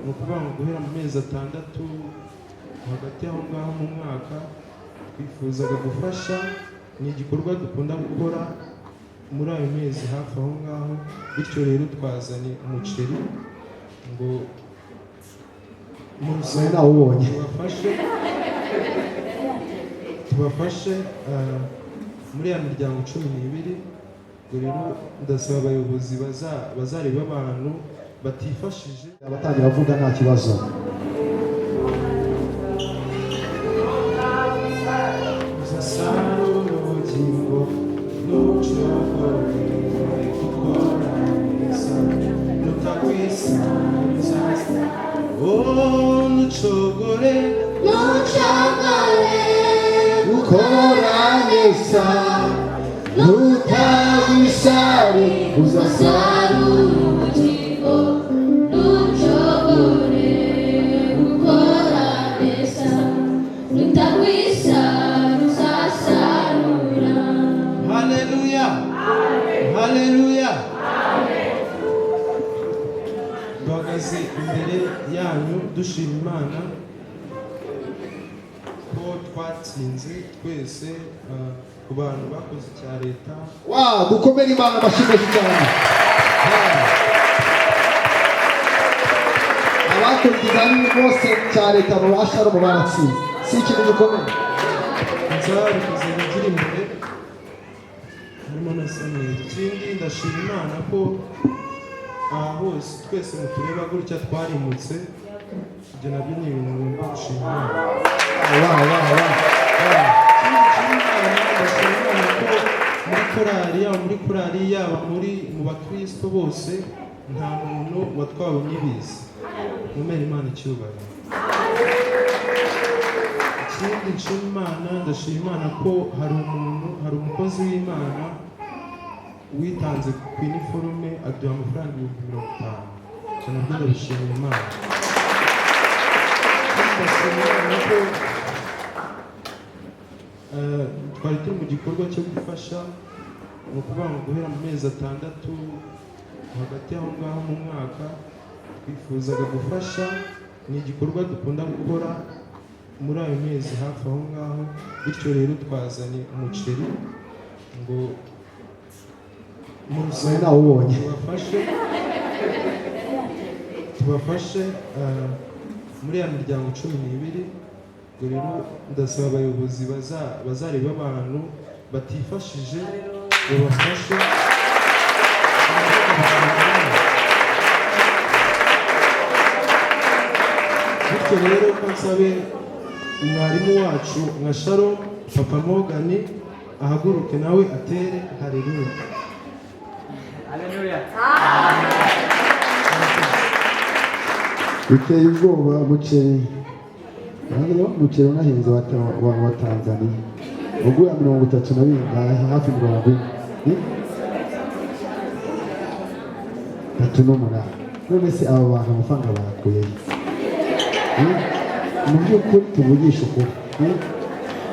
ni ukuvuga ngo guhera mu mezi 6 hagati aho ngaho mu mwaka twifuzaga gufasha. Ni igikorwa dukunda gukora muri ayo mezi hafi aho ngaho, bityo rero twazanye umuceri ngo mu rusengero tubafashe muri ya miryango 12. Ubwo rero ndasaba abayobozi bazareba abantu batifashije abatangira bavuga nta kibazo. Ukoranesa nutawisari uzasarura ubugingo nucogore. Ukoranesa nutawisari uzasarura. Haleluya, haleluya. Duhagaze imbere yanyu dushima Imana ko twatsinze twese ku bantu bakoze icya leta. Dukomere Imana amashimwe cyane. Abakoze ikizamini bose cya leta babasha no baratsinze, si ikintu gikomeye. Nzabikoze bigira imbere harimo na Samuel. Ikindi ndashima Imana ko aha hose twese mutureba gutya twarimutse. Ibyo nabyo ni ibintu ngomba gushima Imana. Muri korali yaba mu bakristo bose nta muntu watwawe n'ibiza. Mumere Imana icyubahiro. Ikindi nshima Imana, ndashima Imana ko hari umukozi w'Imana witanze ku iniforume aduha amafaranga 50,000. Cyane nabyo ndabishimira Imana. Twari turi mu gikorwa cyo gufasha, ni ukuvuga ngo guhera mu mezi 6 hagati aho ngaho mu mwaka twifuzaga gufasha. Ni igikorwa dukunda gukora muri ayo mezi hafi aho ngaho, bityo rero twazanye umuceri ngo mu rusengero tubafashe muri ya miryango 12. Ubwo rero ndasaba abayobozi bazareba abantu batifashije babafashe. Bityo rero nsabe umwarimu wacu nka Sharon Papa Morgan ahaguruke nawe atere haleluya. Haleluya. Biteye ubwoba umuceri. Umuceri unahinze wa Tanzania ugura 32 hafi 40. None se aba bantu amafaranga barakuye mu by'ukuri?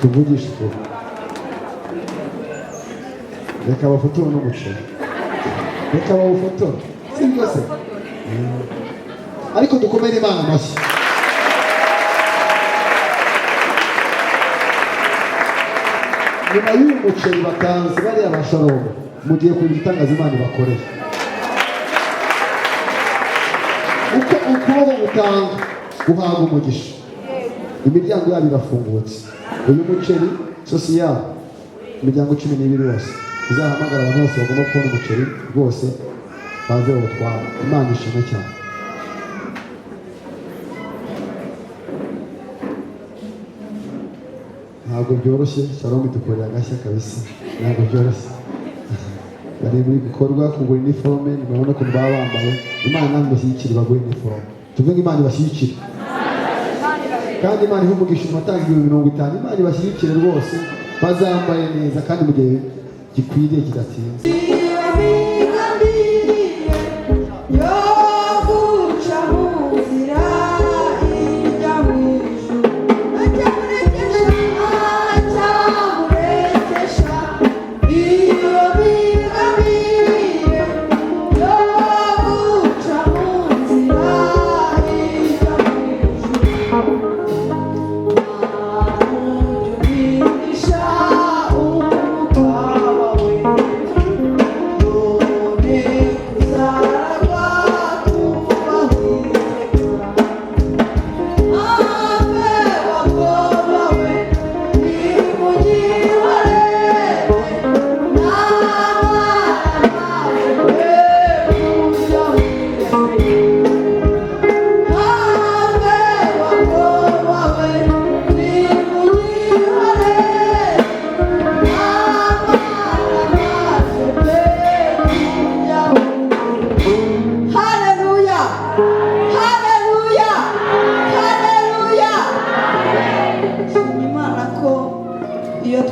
Tuvugisha ukuri. Reka bafotore n'umuceri, reka bawufotore, si byose. Ariko dukomere Imana amashyi. Nyuma y'uyu muceri batanze bariya ba Shalom, mugiye kugira igitangaza Imana ibakoreye. Uko ukuboko gutanga guhabwa umugisha, imiryango yabo irafungutse. Uyu muceri sosiyal imiryango 12 yose uzahamagara abantu bose bagomba kubona umuceri rwose baze bawutwara. Imana ishimwe cyane. Ntabwo byoroshye, Shalom dukorera agashya kabisa, ntabwo byoroshye. Bari muri bikorwa kugura iniforme, murabona ko baba bambaye. Imana namwe bashyigikira bagura iniforme. Tuvuge Imana ibashyigikire. Kandi Imana ihumugisha amatanga 50,000. Imana ibashyigikire rwose bazambaye neza kandi mu gihe gikwiriye kidatinze.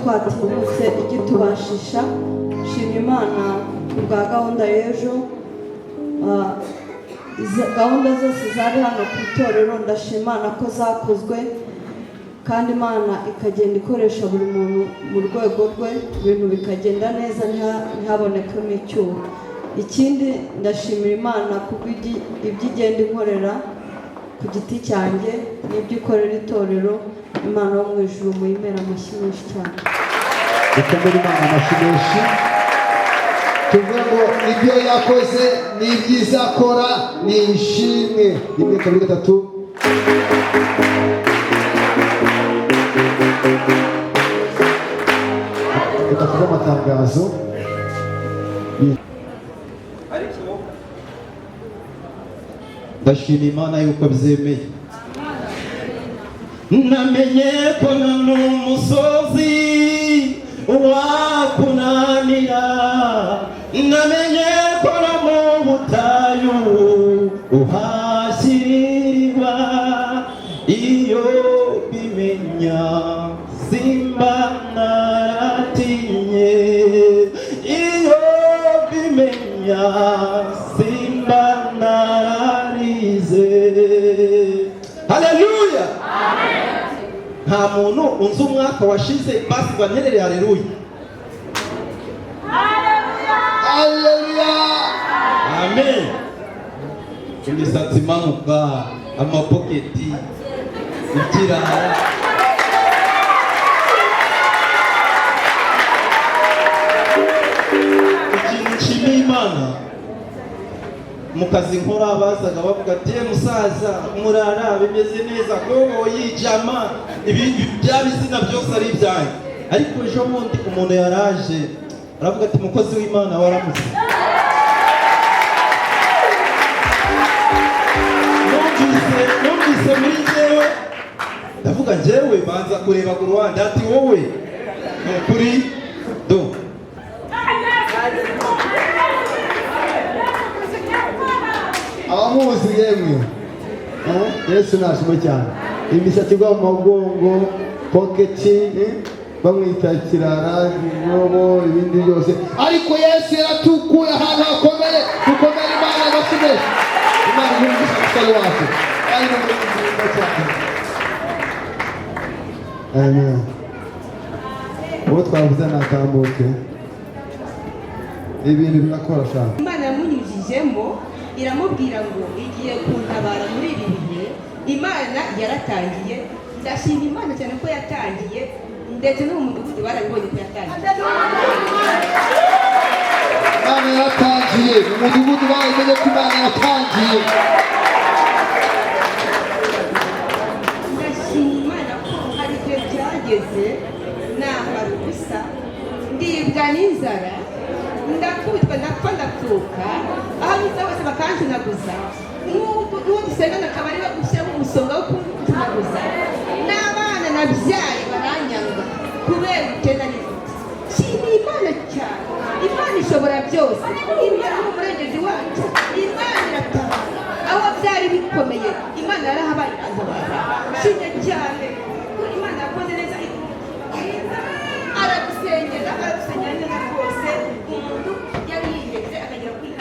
twatinyutse igitubashisha. Shima Imana kubwa gahunda y'ejo. Gahunda zose zari hano ku itorero ndashima Imana ko zakozwe kandi Imana ikagenda ikoresha buri muntu mu rwego rwe, ibintu bikagenda neza ntihabonekemo icyuho. Ikindi ndashimira Imana kubw'ibyo igenda inkorera ku giti cyanjye n'ibyo ikorera itorero. Imana wo mu ijuru muyimera amashyi menshi cyane. dukomere Imana amashyi menshi, tuvuge ngo ibyo yakoze ni ibyiza akora ni ishimwe. rimwe kabiri gatatu. Reka tuve amatangazo. ndashima Imana yuko byemeye. Namenye ko nta n'umusozi wakunanira, namenye ko no mu butayu uhashyirirwa. Iyo bimenya simba naratinye, iyo bimenya simba nararize. Haleluya. Nta muntu unzi umwaka washize basi banterere haleluya. Haleluya. Amen. Imisatsi imanuka, amapoketi, ikirara. Ikintu nshimiye Imana mu kazi nkora bazaga bavuga ati musaza murara bimeze neza kobo yijama ibindi byabizina byose ari ibyanyu. Ariko ejo bundi umuntu yaraje aravuga ati mukozi w'Imana waramutse. Numvise muri njyewe ndavuga njyewe banza kureba ku ruhande ati wowe kuri do abamuzi yemwe. Yesu nashimwe cyane. Imisatsi igwa mu mugongo, poketi, bamwita kirara, inyobo, ibindi byose. Ariko Yesu yaratukuye ahantu hakomeye. Dukomere Imana agashime. Imana yumvise umusore wacu. Ari mu buzima cyane. Amen. Uwo twavuze natambuke. Ibintu birakora cyane. Imana yamunyujijemo iramubwira ngo igiye kuntabara muri ibi bihe. Imana yaratangiye, ndashima Imana cyane ko yatangiye, ndetse no mu mudugudu barabibonye ko yatangiye. Imana yaratangiye, mu mudugudu barabibonye ko Imana yaratangiye. Ndashima Imana ko hari igihe byageze nambara ubusa, ndibwa n'inzara, ndakubitwa ndapfa ndapfuka, aho biza bose bakanjunaguza. N'uwo dusengana akaba ari we ushyiramo umusonga wo kunjunaguza. N'abana nabyaye baranyanga kubera ubukene n'ifite. Nshimiye Imana cyane. Imana ishobora byose. Imana ni umurengezi wacu. Imana iratabara. Aho byari bikomeye Imana yarahabaye iratabara. Nshimye cyane. Imana yakoze neza. Aragusengera neza rwose. Umuntu yari yihebye akagera kuri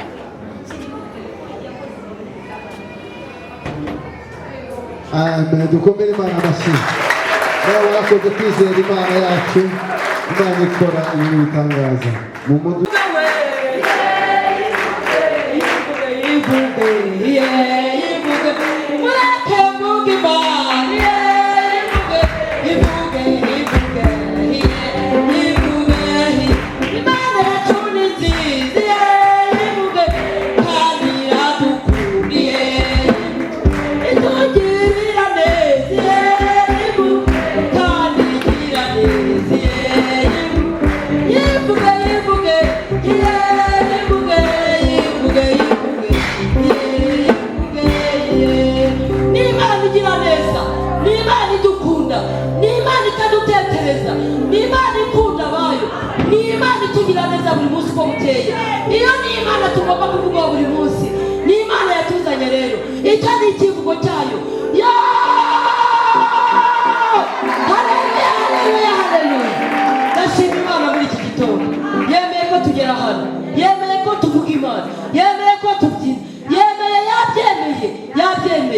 Amen. Dukomere Imana amashyi. Nawe warakoze kwizera Imana yacu. Imana ikora ibintu bitangaza. Mu mudugudu buri munsi uko bukeye. Iyo ni Imana tugomba kuvuga buri munsi. Ni Imana yatuzanye rero. Icyo ni ikivugo cyayo. Haleluya, haleluya, haleluya.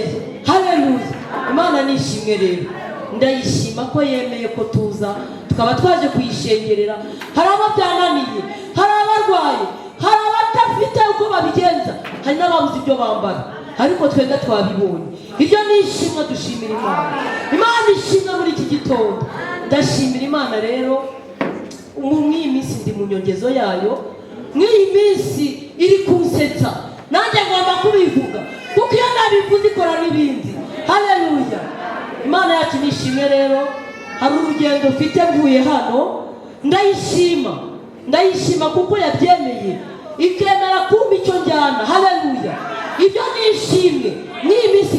birakomeye. Haleluya. Imana nishimwe rero, ndayishima ko yemeye ko tuza tukaba twaje kuyishengerera. Hari abo byananiye, hari abarwaye, hari abadafite uko babigenza, hari n'ababuze ibyo bambara, ariko twenda twabibonye. Ibyo ni ishimwe, dushimira Imana. Imana ishimwe muri iki gitondo. Ndashimira Imana rero, mw'iyi minsi ndi mu nyongezo yayo, mw'iyi minsi iri kunsetsa, nanjye ngomba kubivuga kuko iyo nabivuze ikora n'ibindi. Haleluya. Imana yacu nishimwe rero. Hari urugendo mfite mvuye hano, ndayishima kuko yabyemeye ikemera kumpa icyo njyana. Haleluya. Ibyo nishimwe. N'iyi minsi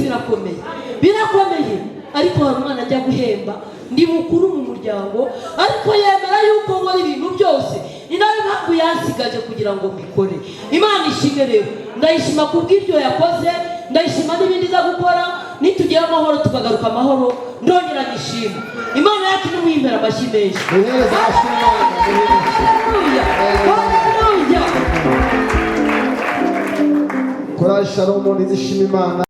birakomeye, ariko hari umwana ajya guhemba, ndi mukuru mu muryango, ariko yemera yuko nkora ibintu byose. Ni nayo mpamvu yansigaje kugira ngo mbikore. Imana ishimwe rero, ndayishima kubw'ibyo yakoze, ndayishima n'ibindi iza gukora. Nitugira amahoro tukagaruka amahoro, ndongera nishima. Imana yacu nimwimbera amashyi menshi. Korali Shalom nizishima Imana.